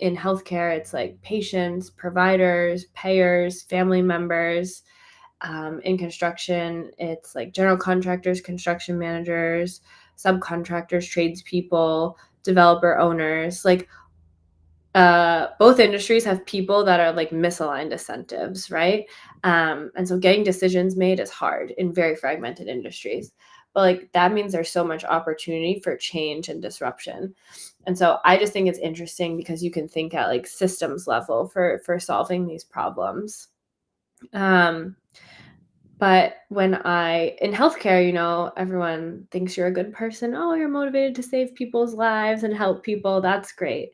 in healthcare, it's like patients, providers, payers, family members. In construction, it's like general contractors, construction managers, subcontractors, tradespeople, developer owners. Like both industries have people that are like misaligned incentives, right? And so getting decisions made is hard in very fragmented industries. But like that means there's so much opportunity for change and disruption. And so I just think it's interesting because you can think at like systems level for solving these problems. Um, but when in healthcare, everyone thinks you're a good person. Oh, you're motivated to save people's lives and help people. That's great.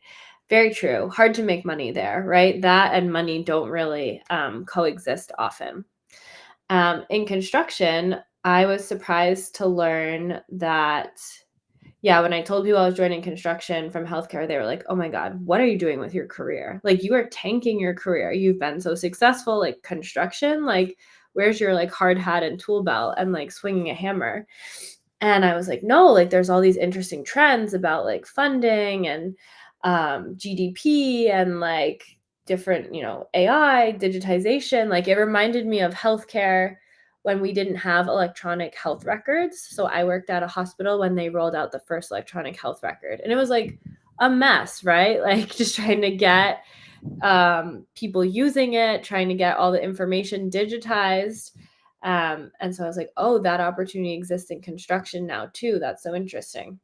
Very true. Hard to make money there, right? That and money don't really coexist often. In construction, I was surprised to learn that, yeah, when I told people I was joining construction from healthcare, they were like, oh my God, what are you doing with your career? Like, you are tanking your career. You've been so successful, like construction, like, where's your like hard hat and tool belt and like swinging a hammer? And I was like, no, like, there's all these interesting trends about like funding and GDP and like different, AI, digitization. Like, it reminded me of healthcare when we didn't have electronic health records. So I worked at a hospital when they rolled out the first electronic health record. And it was like a mess, right? Like just trying to get people using it, trying to get all the information digitized. And so I was like, oh, that opportunity exists in construction now too. That's so interesting.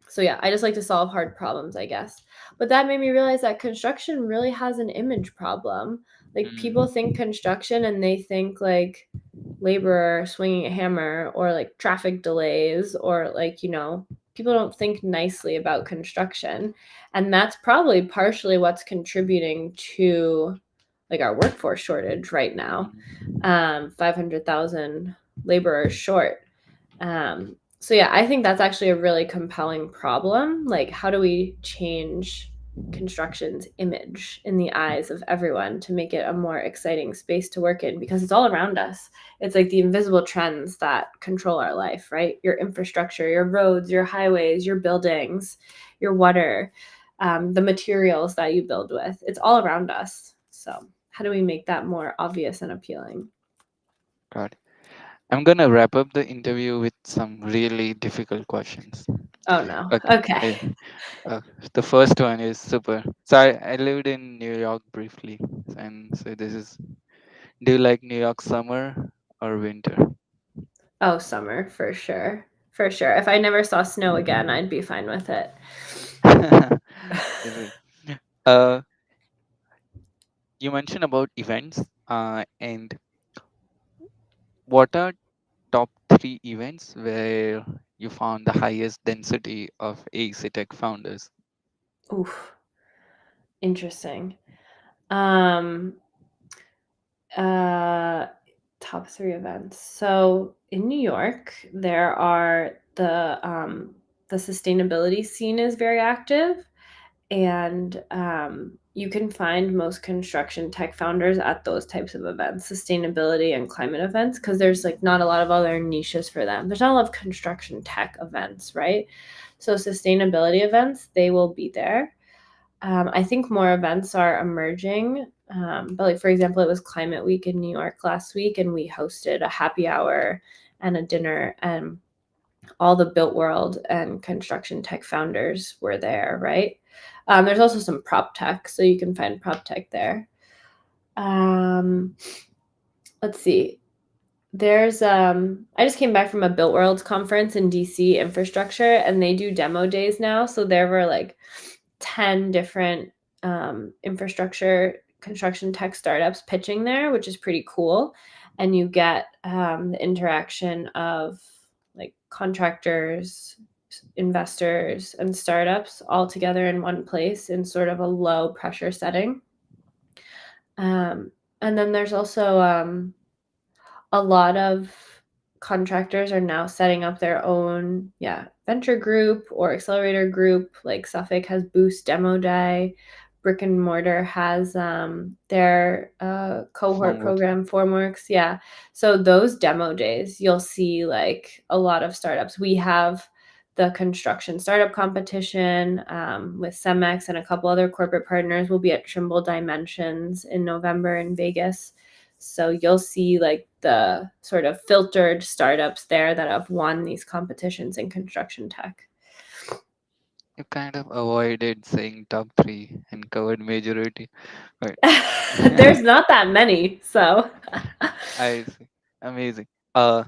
So yeah, I just like to solve hard problems, I guess. But that made me realize that construction really has an image problem. Like people Mm, think construction and they think like laborer swinging a hammer or like traffic delays or like, people don't think nicely about construction. And that's probably partially what's contributing to like our workforce shortage right now. mm, 500,000 laborers short. So yeah, I think that's actually a really compelling problem. Like, how do we change construction's image in the eyes of everyone to make it a more exciting space to work in? Because it's all around us. It's like the invisible trends that control our life, right? Your infrastructure, your roads, your highways, your buildings, your water, the materials that you build with. It's all around us. So, how do we make that more obvious and appealing? got it. I'm gonna wrap up the interview with some really difficult questions. Oh no. Okay. Okay. Uh, the first one is super. So I lived in New York briefly, and so this is: do you like New York summer or winter? Oh, summer for sure. For sure. If I never saw snow again, I'd be fine with it. Is it? Uh, you mentioned about events, and what are top three events where you found the highest density of AEC Tech founders? Oof, interesting. Um, uh, Top three events. So in New York, there are the sustainability scene is very active, and you can find most construction tech founders at those types of events, sustainability and climate events, because there's like not a lot of other niches for them. There's not a lot of construction tech events, right? So sustainability events, they will be there. I think more events are emerging. But like for example, it was Climate Week in New York last week, and we hosted a happy hour and a dinner, and all the built world and construction tech founders were there, right? There's also some prop tech, so you can find prop tech there. Um, let's see. I just came back from a Built World conference in DC infrastructure, and they do demo days now. So there were like 10 different infrastructure construction tech startups pitching there, which is pretty cool. And you get the interaction of like contractors, investors, and startups all together in one place in sort of a low pressure setting. Um, and then there's also a lot of contractors are now setting up their own, venture group or accelerator group. Like Suffolk has Boost Demo Day. brick and mortar has their cohort Formwork. program, Formworks. Yeah. So those demo days, you'll see like a lot of startups. We have the construction startup competition with Cemex and a couple other corporate partners. We'll be at Trimble Dimensions in November in Vegas. So you'll see like the sort of filtered startups there that have won these competitions in construction tech. You kind of avoided saying top three and covered majority, but There's not that many, so I see. Amazing. Uh,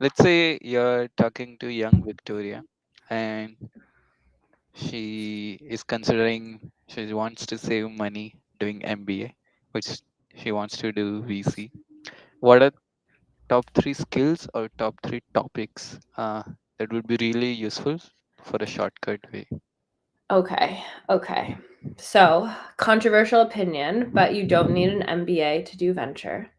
let's say you're talking to young Victoria, and she is considering she wants to save money doing MBA, which she wants to do VC. What are top three skills or top three topics that would be really useful for a shortcut way? okay, okay. So, controversial opinion, but you don't need an MBA to do venture.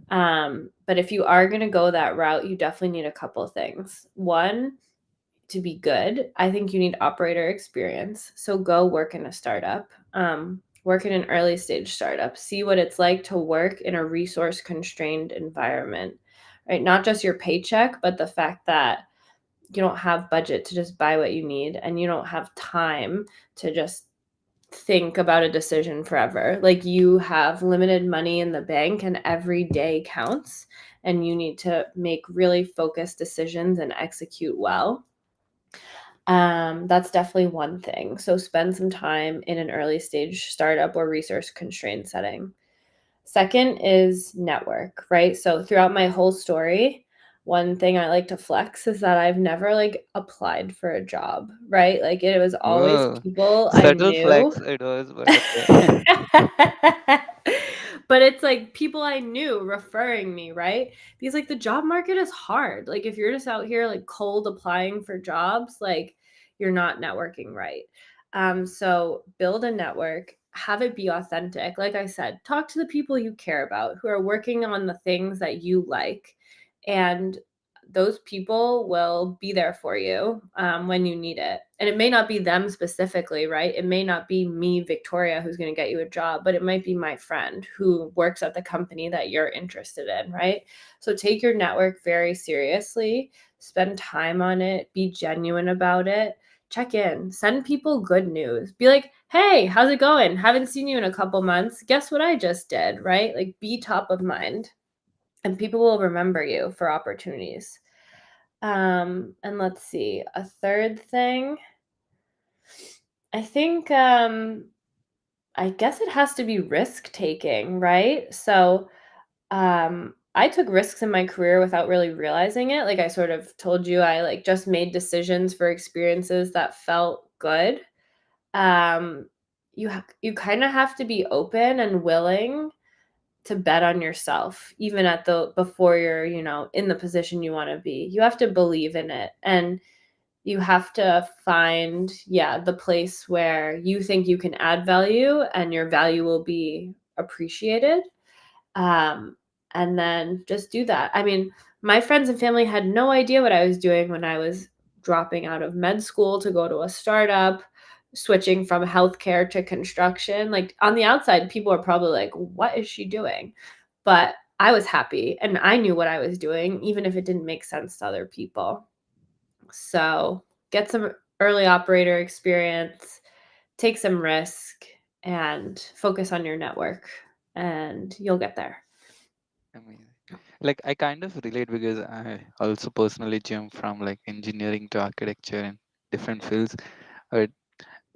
But if you are going to go that route, you definitely need a couple things. One, to be good, I think you need operator experience. So go work in a startup, work in an early stage startup, see what it's like to work in a resource constrained environment, right? Not just your paycheck, but the fact that you don't have budget to just buy what you need and you don't have time to just think about a decision forever. Like you have limited money in the bank and every day counts and you need to make really focused decisions and execute well. That's definitely one thing. So spend some time in an early stage startup or resource constrained setting. Second is network, right? So throughout my whole story, one thing I like to flex is that I've never like applied for a job, right? Like it was always Whoa, people I subtle knew. flex it was, but okay. But it's like people I knew referring me, right? Because like the job market is hard. Like if you're just out here like cold applying for jobs, like you're not networking right. So build a network, have it be authentic. Like I said, talk to the people you care about who are working on the things that you like, and those people will be there for you when you need it. And it may not be them specifically, right? It may not be me, Victoria, who's going to get you a job, but it might be my friend who works at the company that you're interested in, right? So take your network very seriously, spend time on it, be genuine about it. Check in, send people good news. Be like, hey, how's it going? Haven't seen you in a couple months. Guess what I just did, right? Like, be top of mind and people will remember you for opportunities. And let's see, a third thing. I think I guess it has to be risk taking, right? So I took risks in my career without really realizing it. Like I sort of told you, I like just made decisions for experiences that felt good. Um, you kind of have to be open and willing to bet on yourself even at the before you're in the position you want to be. You have to believe in it, and you have to find the place where you think you can add value and your value will be appreciated. um, and then just do that. I mean, my friends and family had no idea what I was doing when I was dropping out of med school to go to a startup, switching from healthcare to construction. Like on the outside, people are probably like, what is she doing? But I was happy and I knew what I was doing, even if it didn't make sense to other people. So get some early operator experience, take some risk, and focus on your network, and you'll get there. Amazing. Like I kind of relate because I also personally jumped from like engineering to architecture and different fields. But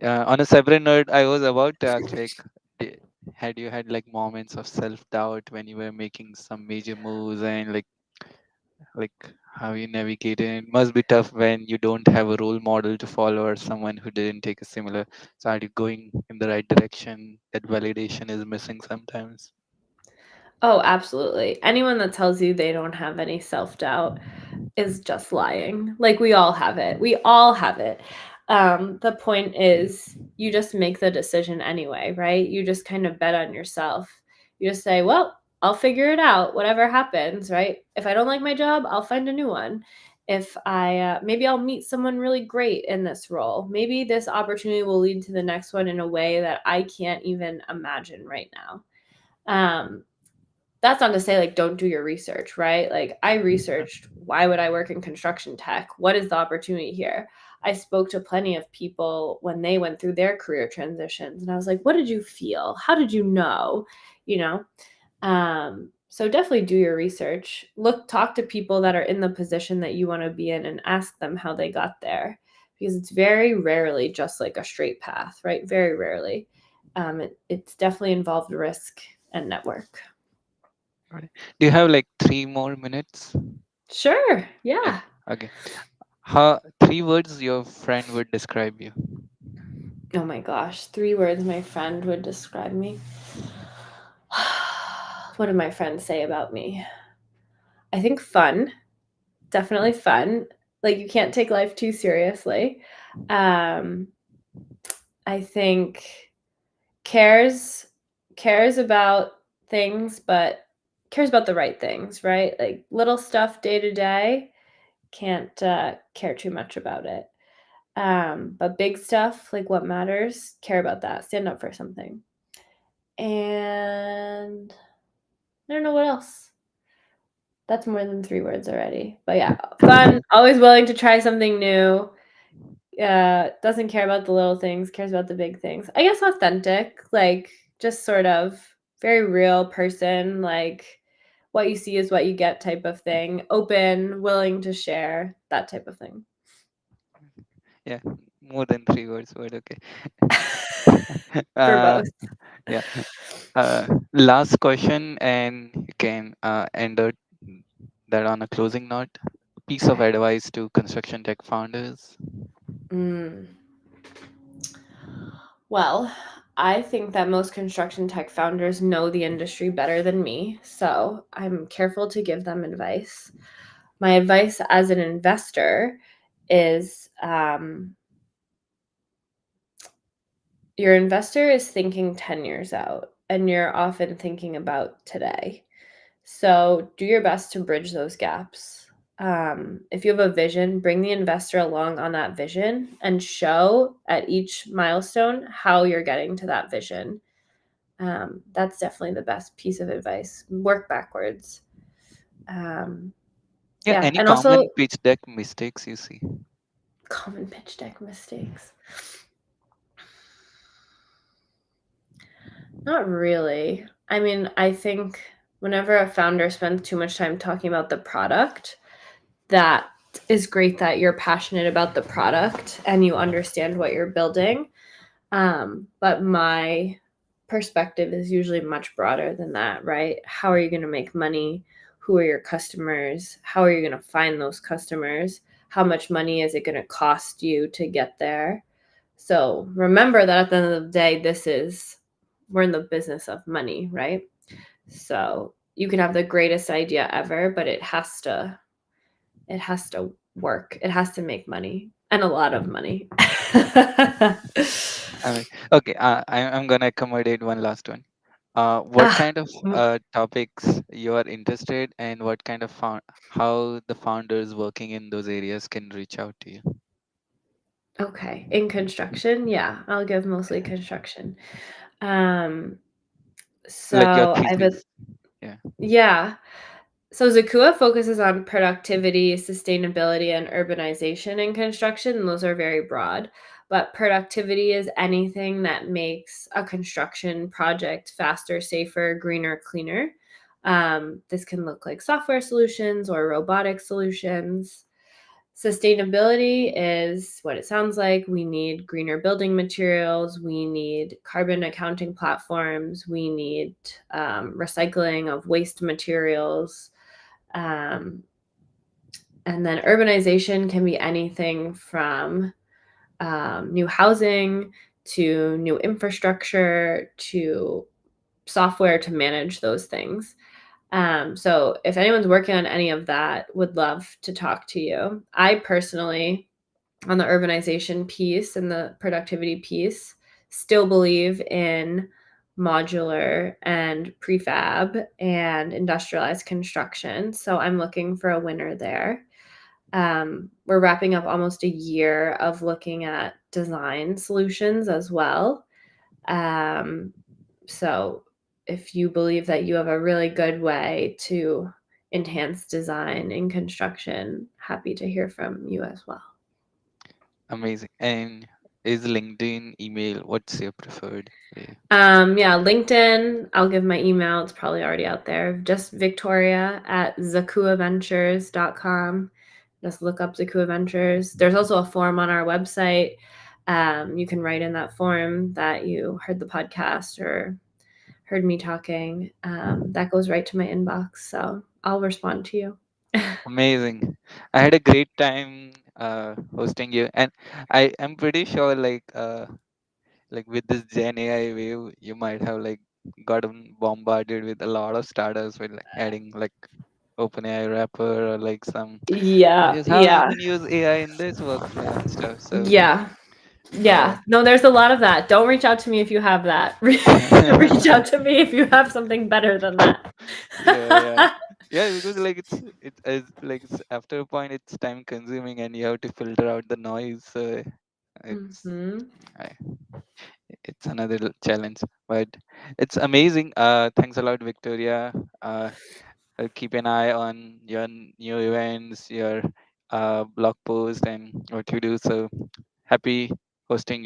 on a separate note, I was about to ask like, di- had you had like moments of self doubt when you were making some major moves, and like how you navigated? It must be tough when you don't have a role model to follow or someone who didn't take a similar. So are you going in the right direction? That validation is missing sometimes. Oh, absolutely. Anyone that tells you they don't have any self doubt is just lying. Like we all have it. We all have it. The point is, you just make the decision anyway, right? You just kind of bet on yourself. You just say, well, I'll figure it out, whatever happens, right? If I don't like my job, I'll find a new one. if I maybe I'll meet someone really great in this role. Maybe this opportunity will lead to the next one in a way that I can't even imagine right now. That's not to say like don't do your research, right? Like I researched why would I work in construction tech? What is the opportunity here? I spoke to plenty of people when they went through their career transitions and I was like, what did you feel? How did you know? You know? So definitely do your research. Talk to people that are in the position that you want to be in and ask them how they got there. Because it's very rarely just like a straight path, right? Very rarely. It's definitely involved risk and network. Got it. Do you have like 3 more minutes? Sure. Yeah. Yeah. Okay. How 3 words your friend would describe you? Oh my gosh. 3 words my friend would describe me. What did my friends say about me? I think fun. Definitely fun. Like you can't take life too seriously. Um, I think cares cares about things, but cares about the right things, right? Like little stuff day to day, can't care too much about it. But big stuff, like what matters, care about that. Stand up for something. And I don't know what else. That's more than 3 words already. But yeah, fun, always willing to try something new. Doesn't care about the little things, cares about the big things. I guess authentic, like just sort of very real person, like what you see is what you get type of thing. Open, willing to share, that type of thing. Yeah, more than 3 words, but okay. For uh, both. yeah. Last question, and you can end that on a closing note. Piece of Okay. advice to construction tech founders. Mm. Well, I think that most construction tech founders know the industry better than me, so I'm careful to give them advice. My advice as an investor is your investor is thinking 10 years out, and you're often thinking about today. So do your best to bridge those gaps. If you have a vision, bring the investor along on that vision and show at each milestone how you're getting to that vision. That's definitely the best piece of advice. Work backwards. Um, Yeah, yeah, any and also common pitch deck mistakes you see? common pitch deck mistakes. Not really. I mean, I think whenever a founder spends too much time talking about the product, that is great that you're passionate about the product and you understand what you're building. But my perspective is usually much broader than that, right? How are you going to make money? Who are your customers? How are you going to find those customers? How much money is it going to cost you to get there? So remember that at the end of the day, we're in the business of money, right? So you can have the greatest idea ever, but it has to work. It has to make money and a lot of money. I mean, okay, I'm gonna accommodate one last one. What Ah, kind of topics you are interested, and what kind of how the founders working in those areas can reach out to you? okay. In construction, yeah, I'll give mostly construction. Um, Like your so I've a thesis. Yeah. yeah. So Zacua focuses on productivity, sustainability, and urbanization in construction, and those are very broad. But productivity is anything that makes a construction project faster, safer, greener, cleaner. This can look like software solutions or robotic solutions. Sustainability is what it sounds like. We need greener building materials. We need carbon accounting platforms. We need recycling of waste materials. Um, and then urbanization can be anything from new housing to new infrastructure to software to manage those things. So if anyone's working on any of that, would love to talk to you. I personally, on the urbanization piece and the productivity piece, still believe in modular and prefab and industrialized construction. So I'm looking for a winner there. We're wrapping up almost a year of looking at design solutions as well. Um, so, if you believe that you have a really good way to enhance design in construction, happy to hear from you as well. Amazing. And is LinkedIn, email, what's your preferred way? Yeah, LinkedIn, I'll give my email. It's probably already out there. Just Victoria at zacuaventures.com. Just look up Zacua Ventures. There's also a form on our website. You can write in that form that you heard the podcast or heard me talking. That goes right to my inbox. So I'll respond to you. Amazing. I had a great time hosting you, and I am pretty sure like with this Gen AI wave, you might have like gotten bombarded with a lot of starters with like adding like OpenAI wrapper or like some Yeah, just how you yeah, can use AI in this workflow and stuff. So yeah. uh, Yeah, no, there's a lot of that. Don't reach out to me if you have that. Reach out to me if you have something better than that. yeah, yeah, yeah. Because like it's as like it's, after a point, it's time consuming, and you have to filter out the noise. So it's hmm I, it's another challenge, but it's amazing. Thanks a lot, Victoria. I'll keep an eye on your new events, your blog post, and what you do. So happy hosting you.